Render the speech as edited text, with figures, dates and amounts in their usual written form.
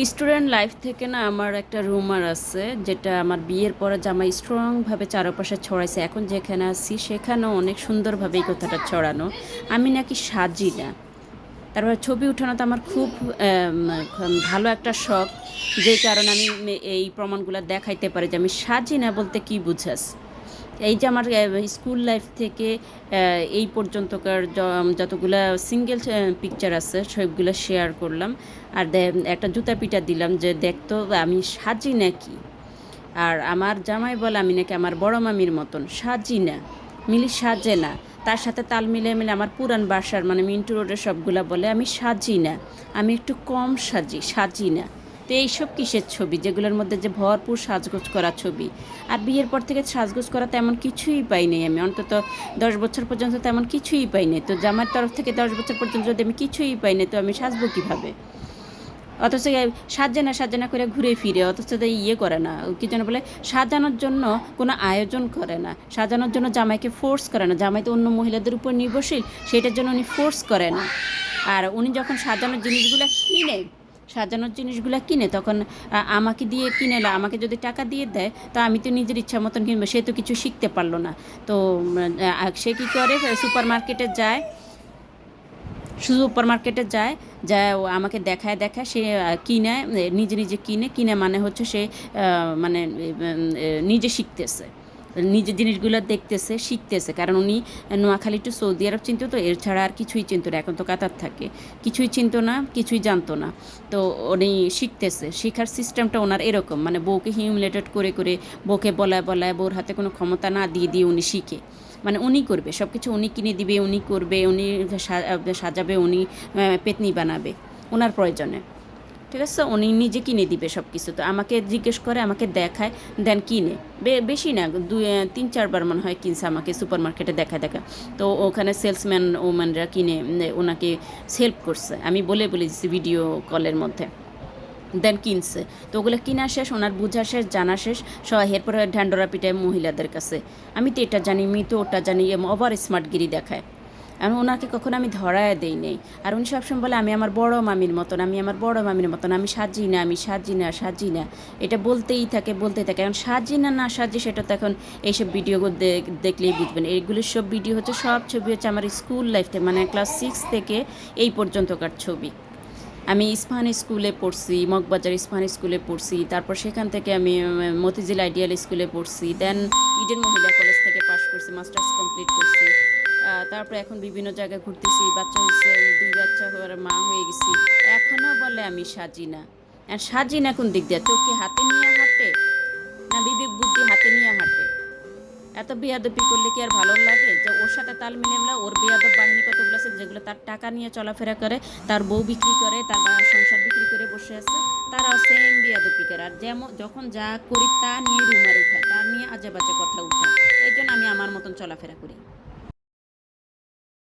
Student life থেকে না আমার একটা রুমার আছে, যেটা আমার বিয়ের পরে জামাই স্ট্রংভাবে চারপাশে ছড়াইছে। এখন যেখানে আছি সেখানেও অনেক সুন্দরভাবে এই কথাটা ছড়ানো, আমি নাকি সাজি না। তারপর ছবি উঠানো তো আমার খুব ভালো একটা শখ, যেই কারণে আমি এই প্রমাণগুলো দেখাইতে পারি যে আমি সাজি না বলতে কি বুঝাস। এই যে আমার স্কুল লাইফ থেকে এই পর্যন্তকার যতগুলা সিঙ্গেল পিকচার আছে সবগুলো শেয়ার করলাম। আর একটা জুতা পিটা দিলাম যে দেখতো আমি সাজি নাকি। আর আমার জামাই বলে আমি নাকি আমার বড় মামির মতন সাজি না, মিলি সাজে না। তার সাথে তাল মিলিয়ে মিলে আমার পুরান বাসার মানে মিন্টু রোডের সবগুলা বলে আমি সাজি না, আমি একটু কম সাজি, সাজি না। তো এইসব কিসের ছবি যেগুলোর মধ্যে যে ভরপুর সাজগোজ করা ছবি। আর বিয়ের পর থেকে সাজগোজ করা তেমন কিছুই পাইনি আমি, অন্তত 10 বছর পর্যন্ত তেমন কিছুই পাইনি। তো জামার তরফ থেকে 10 বছর পর্যন্ত যদি আমি কিছুই পাইনি তো আমি সাজবো কীভাবে? অথচ সাজে না করে ঘুরে ফিরে, অথচ তো ইয়ে করে না, কি যেন বলে, সাজানোর জন্য কোনো আয়োজন করে না, সাজানোর জন্য জামাইকে ফোর্স করে না। জামাই তো অন্য মহিলাদের উপর নির্ভরশীল, সেটার জন্য উনি ফোর্স করে না। আর উনি যখন সাজানোর জিনিসগুলো কিনে তখন আমাকে দিয়ে কিনে না, আমাকে যদি টাকা দিয়ে দেয় তো আমি তো নিজের ইচ্ছা মতন কিনবো। সে তো কিছু শিখতে পারলো না। তো সে কী করে, সুপার মার্কেটে যায়, সুপার মার্কেটে যায়, যা আমাকে দেখায় দেখায় সে কিনে, নিজে নিজে কিনে মানে হচ্ছে সে মানে নিজে শিখতেছে, নিজে জিনিসগুলো দেখতেছে, শিখতেছে। কারণ উনি নোয়াখালী টু সৌদি আরব চিনতো, তো এর ছাড়া আর কিছুই চিনতো না, এখন তো কাতার থাকে। কিছুই চিনতো না, কিছুই জানতো না। তো উনি শিখতেছে, শেখার সিস্টেমটা ওনার এরকম, মানে বউকে হিউমিলেটেড করে করে, বউকে বলায় বলায়, বউর হাতে কোনো ক্ষমতা না দিয়ে দিয়ে উনি শিখে। মানে উনি করবে সব কিছু, উনি কিনে দিবে, উনি করবে, উনি সাজাবে, উনি পেতনি বানাবে ওনার প্রয়োজনে। ঠিক আছে, উনি নিজে কিনে দিবে সব কিছু। তো আমাকে জিজ্ঞেস করে, আমাকে দেখায়, দেন কিনে। বেশি না, 3-4 বার মনে হয় কিনছে আমাকে সুপার মার্কেটে দেখায় দেখা। তো ওখানে সেলসম্যান ওম্যানরা কিনে ওনাকে হেল্প করছে, আমি বলে দিচ্ছি ভিডিও কলের মধ্যে। দেন কিনছে। তো ওগুলো কিনা শেষ, ওনার বোঝা শেষ, জানা শেষ সবাই। এরপরে ঢ্যান্ডরা পিটায় মহিলাদের কাছে, আমি তো এটা জানি, আমি তো ওটা জানি, ওভার স্মার্টগিরি দেখায়। আমি ওনাকে কখনো আমি ধরায় দেই নেই। আর উনি সবসময় বলে আমি আমার বড় মামির মতন, আমি আমার বড় মামির মতন, আমি সাজি না, আমি সাজি না, সাজি না। এটা বলতেই থাকে বলতেই থাকে। এখন সাজি না না সাজি সেটা তো এখন এইসব ভিডিও দেখলেই বুঝবেন। এইগুলির সব ভিডিও হচ্ছে, সব ছবি হচ্ছে আমার স্কুল লাইফ থেকে, মানে ক্লাস 6 থেকে এই পর্যন্তকার ছবি। আমি ইস্পাহানি স্কুলে পড়ছি, মগবাজার ইস্পাহানি স্কুলে পড়ছি। তারপর সেখান থেকে আমি মতিঝিল আইডিয়াল স্কুলে পড়ছি। দেন ইডেন মহিলা কলেজ থেকে পাশ করছি, মাস্টার্স কমপ্লিট করছি। তারপরে এখন বিভিন্ন জায়গায় ঘুরতেছি, বাচ্চা হয়েছে, 2 বাচ্চা হওয়ার মা হয়ে গেছি। এখনও বলে আমি সাজি না। আর সাজি না কোন দিক দিয়ে? চোখে হাতে নিয়ে হাঁটে, না বিবেক বুদ্ধি হাতে নিয়ে হাঁটে? এত বেয়াদবি করলে কি আর ভালো লাগে? যে ওর সাথে তাল মিলে ওর বেয়াদব বাহিনী কতগুলো আছে, যেগুলো তার টাকা নিয়ে চলাফেরা করে, তার বউ বিক্রি করে, তার সংসার বিক্রি করে বসে আছে, তারাও সেম বেয়াদবি করে। আর যেমন যখন যা করি তা নিয়ে রুমার উঠায়, তা নিয়ে আজে বাজে কথা উঠায়। এই জন্য আমি আমার মতন চলাফেরা করি।